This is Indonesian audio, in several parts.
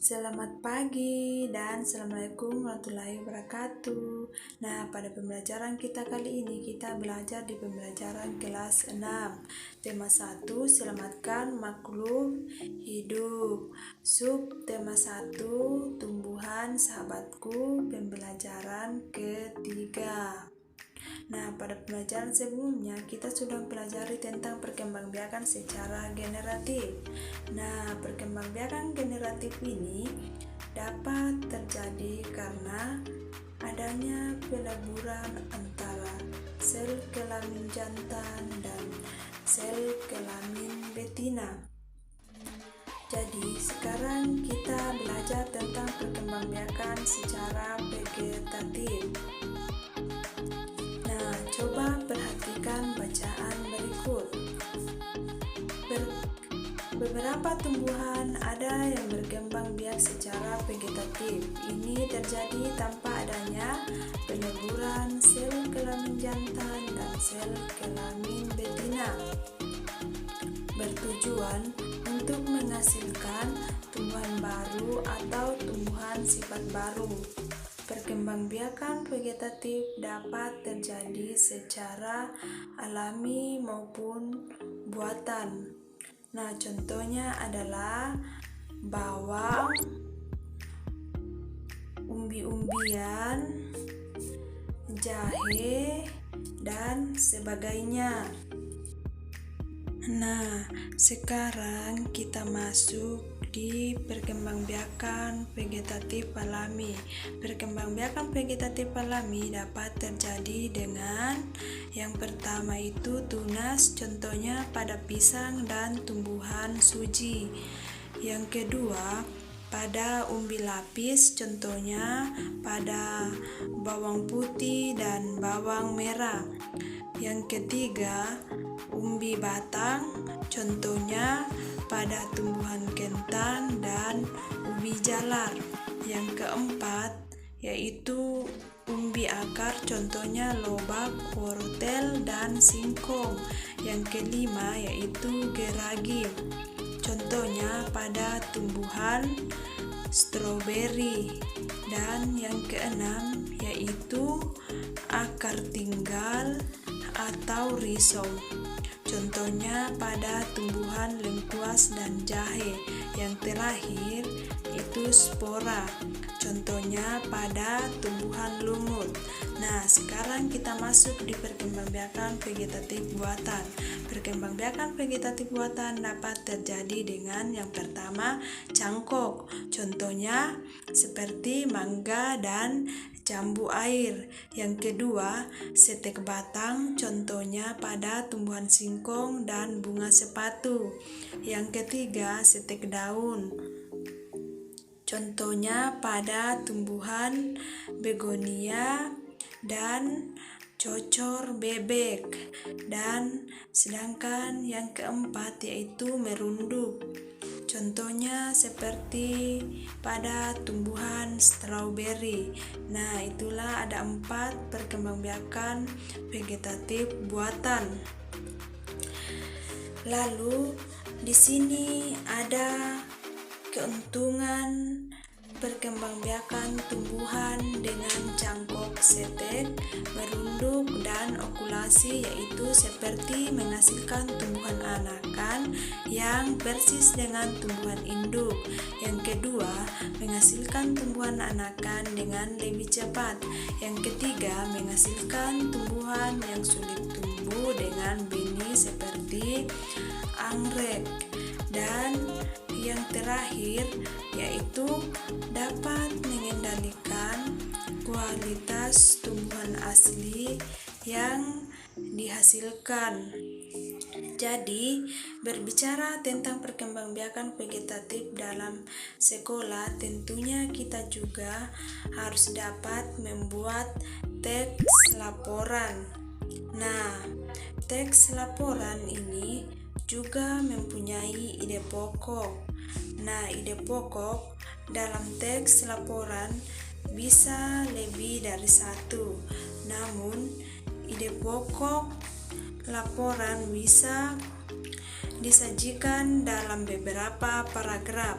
Selamat pagi dan Assalamualaikum warahmatullahi wabarakatuh. Nah, pada pembelajaran kita kali ini kita belajar di pembelajaran kelas 6. Tema 1, selamatkan makhluk hidup. Sub tema 1, tumbuhan sahabatku, pembelajaran ketiga. Nah, pada pembelajaran sebelumnya kita sudah mempelajari tentang perkembangbiakan secara generatif. Nah, perkembangbiakan generatif ini dapat terjadi karena adanya peleburan antara sel kelamin jantan dan sel kelamin betina. Jadi, sekarang kita belajar tentang perkembangbiakan secara vegetatif. Coba perhatikan bacaan berikut. Beberapa tumbuhan ada yang berkembang biak secara vegetatif. Ini terjadi tanpa adanya peleburan sel kelamin jantan dan sel kelamin betina. Bertujuan untuk menghasilkan tumbuhan baru atau tumbuhan sifat baru. Perkembangbiakan vegetatif dapat terjadi secara alami maupun buatan. Nah, contohnya adalah bawang, umbi-umbian, jahe, dan sebagainya. Nah, sekarang kita masuk di perkembangbiakan vegetatif alami. Perkembangbiakan vegetatif alami dapat terjadi dengan yang pertama itu tunas, contohnya pada pisang dan tumbuhan suji. Yang kedua, pada umbi lapis, contohnya pada bawang putih dan bawang merah. Yang ketiga, umbi batang, contohnya pada tumbuhan kentang dan ubi jalar. Yang keempat yaitu umbi akar, contohnya lobak, wortel, dan singkong. Yang kelima yaitu geragi, contohnya pada tumbuhan stroberi. Dan yang keenam yaitu akar tinggal atau rhizom, contohnya pada tumbuhan lengkuas dan jahe. Yang terakhir itu spora, contohnya pada tumbuhan lumut. Nah, sekarang kita masuk di perkembangbiakan vegetatif buatan. Perkembangbiakan vegetatif buatan dapat terjadi dengan yang pertama cangkok, contohnya seperti mangga dan jambu air. Yang kedua, setek batang, contohnya pada tumbuhan singkong dan bunga sepatu. Yang ketiga, setek daun, contohnya pada tumbuhan begonia dan cocor bebek. Dan sedangkan yang keempat yaitu merunduk, contohnya seperti pada tumbuhan stroberi. Nah, itulah ada 4 perkembangbiakan vegetatif buatan. Lalu di sini ada keuntungan perkembangbiakan tumbuhan dengan cangkok, setek, merunduk, dan okulasi, yaitu seperti menghasilkan tumbuhan anakan yang persis dengan tumbuhan induk. Yang kedua, menghasilkan tumbuhan anakan dengan lebih cepat. Yang ketiga, menghasilkan tumbuhan yang sulit tumbuh dengan benih seperti anggrek. Dan yang terakhir yaitu dapat mengendalikan kualitas tumbuhan asli yang dihasilkan. Jadi, berbicara tentang perkembangbiakan vegetatif dalam sekolah, tentunya kita juga harus dapat membuat teks laporan. Nah, teks laporan ini juga mempunyai ide pokok. Nah, ide pokok dalam teks laporan bisa lebih dari satu. Namun, ide pokok laporan bisa disajikan dalam beberapa paragraf.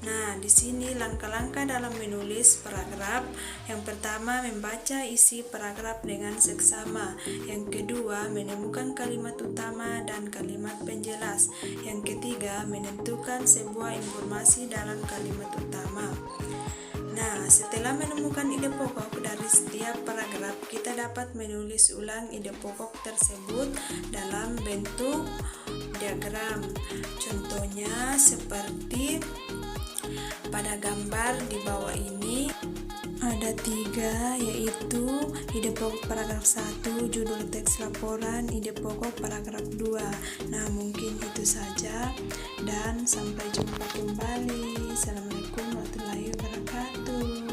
Nah, di sini langkah-langkah dalam menulis paragraf. Yang pertama, membaca isi paragraf dengan seksama. Yang kedua, menemukan kalimat utama dan kalimat penjelas. Yang ketiga, menentukan sebuah informasi dalam kalimat utama. Nah, setelah menemukan ide pokok dari setiap paragraf, kita dapat menulis ulang ide pokok tersebut dalam bentuk diagram. Contohnya seperti pada gambar di bawah ini ada 3, yaitu ide pokok paragraf 1, judul teks laporan, ide pokok paragraf 2. Nah, mungkin itu saja dan sampai jumpa kembali. Assalamualaikum warahmatullahi wabarakatuh.